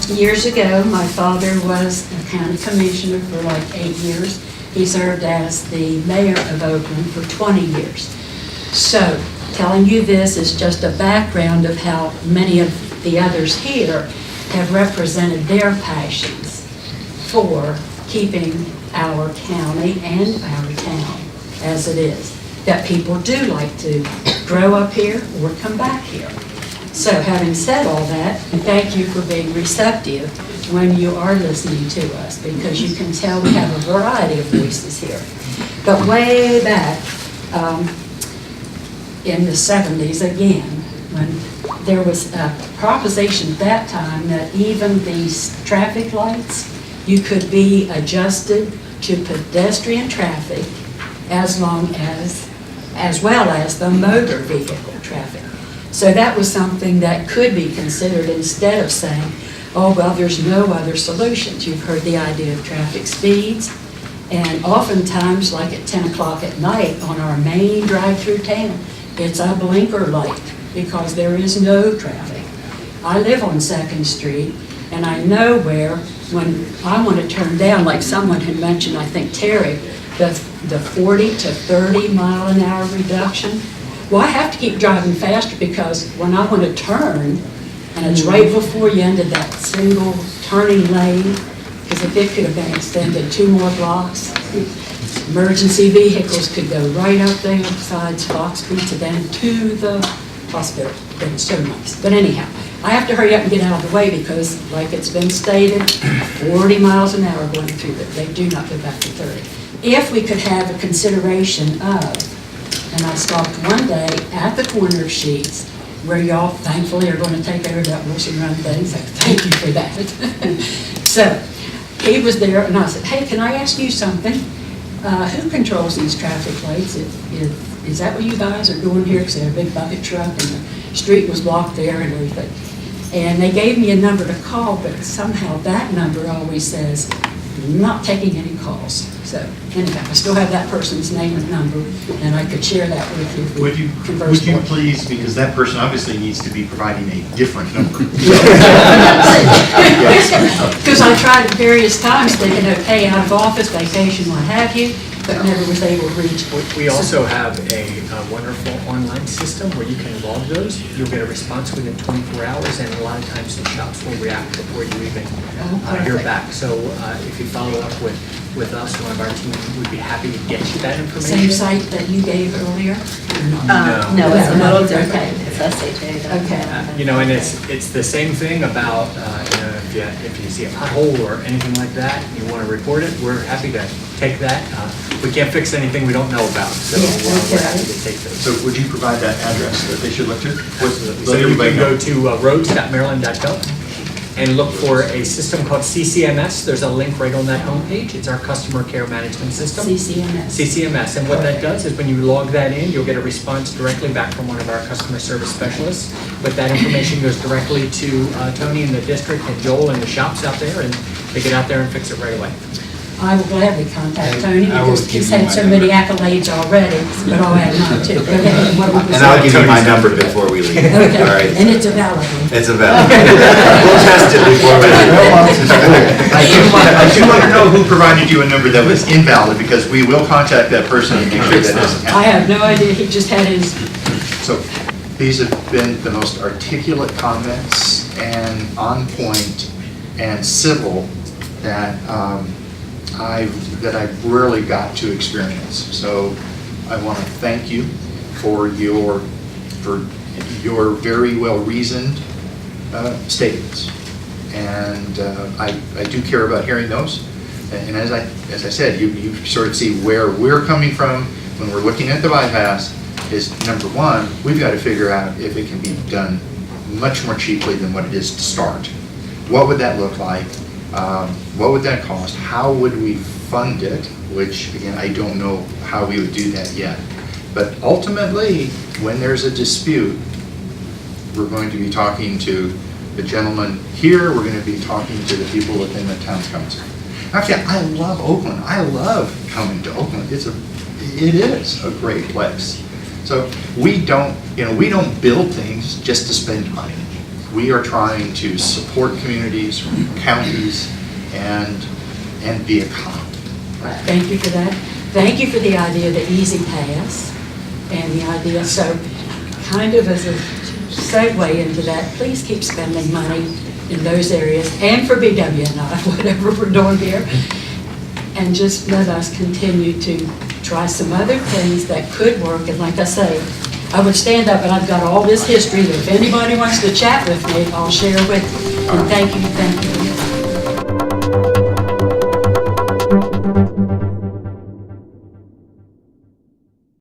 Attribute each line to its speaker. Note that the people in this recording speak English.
Speaker 1: Years ago, my father was a county commissioner for like 8 years. He served as the mayor of Oakland for 20 years. So, telling you this is just a background of how many of the others here have represented their passions for keeping our county and our town as it is. That people do like to grow up here or come back here. So having said all that, thank you for being receptive when you are listening to us, because you can tell we have a variety of voices here. But way back in the 70s, again, when there was a proposition at that time that even these traffic lights, you could be adjusted to pedestrian traffic as well as the motor vehicle traffic. So that was something that could be considered instead of saying, oh, well, there's no other solutions. You've heard the idea of traffic speeds, and oftentimes, like at 10 o'clock at night on our main drive through town, it's a blinker light because there is no traffic. I live on 2nd Street, and I know where, when I want to turn down, like someone had mentioned, I think Terry, the 40 to 30 mile an hour reduction. Well, I have to keep driving faster because when I want to turn, and it's right before you into that single turning lane, because if it could have been extended 2 more blocks, emergency vehicles could go right up there besides Fox Beach and then to the hospital. It's so nice. But anyhow, I have to hurry up and get out of the way because, like it's been stated, 40 miles an hour going through it. They do not go back to 30. If we could have a consideration of, and I stopped one day at the corner of Sheets, where y'all thankfully are going to take over that Wilson Run thing, so thank you for that. So he was there, and I said, hey, can I ask you something? Who controls these traffic lights? Is that what you guys are doing here? Because they have a big bucket truck, and the street was blocked there and everything. And they gave me a number to call, but somehow that number always says, not taking any calls. So anyhow, I still have that person's name and number, and I could share that with you. If we converse
Speaker 2: Would you
Speaker 1: more.
Speaker 2: please, because that person obviously needs to be providing a different number.
Speaker 1: Because I tried at various times thinking, okay, out of office, vacation, what have you, but never was able to reach.
Speaker 3: We also have a wonderful online system where you can log those. You'll get a response within 24 hours, and a lot of times the shops will react before you even hear back. So if you follow up with us, one of our team would be happy to get you that information.
Speaker 1: Same site that you gave earlier?
Speaker 4: No, it's a little different.
Speaker 1: Okay.
Speaker 4: It's SHA.
Speaker 1: Okay.
Speaker 3: And it's the same thing about, if you see a pothole or anything like that, and you want to report it, we're happy to take that. We can't fix anything we don't know about, so we're happy to take those.
Speaker 2: So would you provide that address that they should look to?
Speaker 3: So you can go to roads.maryland.gov and look for a system called CCMS. There's a link right on that homepage. It's our customer care management system. CCMS. And what that does is when you log that in, you'll get a response directly back from one of our customer service specialists. But that information goes directly to Tony in the district and Joel in the shops out there, and they get out there and fix it right away.
Speaker 1: I will gladly contact Tony
Speaker 5: I will
Speaker 1: because
Speaker 5: give
Speaker 1: he's
Speaker 5: you
Speaker 1: had
Speaker 5: my
Speaker 1: so many accolades already, but I'll add mine too. Okay, what was
Speaker 5: And I'll
Speaker 1: that?
Speaker 5: give you my number before we leave.
Speaker 1: Okay,
Speaker 5: All right.
Speaker 1: and it's a valid one.
Speaker 5: It's a valid. We'll test it before we leave.
Speaker 2: I do want to know who provided you a number that was invalid, because we will contact that person and make sure that doesn't
Speaker 1: I
Speaker 2: happen.
Speaker 1: have no idea, he just had his,
Speaker 2: So these have been the most articulate comments and on point and civil that I've rarely got to experience. So I want to thank you for your very well reasoned statements, and I do care about hearing those. And as I said, you sort of see where we're coming from when we're looking at the bypass. Is number one, we've got to figure out if it can be done much more cheaply than what it is to start. What would that look like? What would that cost? How would we fund it? Which, again, I don't know how we would do that yet. But ultimately, when there's a dispute, we're going to be talking to the gentleman here. We're going to be talking to the people within the town council. Actually, I love Oakland. I love coming to Oakland. It is a great place. So we don't build things just to spend money. we are trying to support communities, counties, and be a calm.
Speaker 1: Right, thank you for that. Thank you for the idea of the easy pass and the idea, so kind of as a segue into that, please keep spending money in those areas and for BW&I, whatever we're doing here. And just let us continue to try some other things that could work. And like I say, I would stand up and I've got all this history that if anybody wants to chat with me, I'll share with you. And thank you for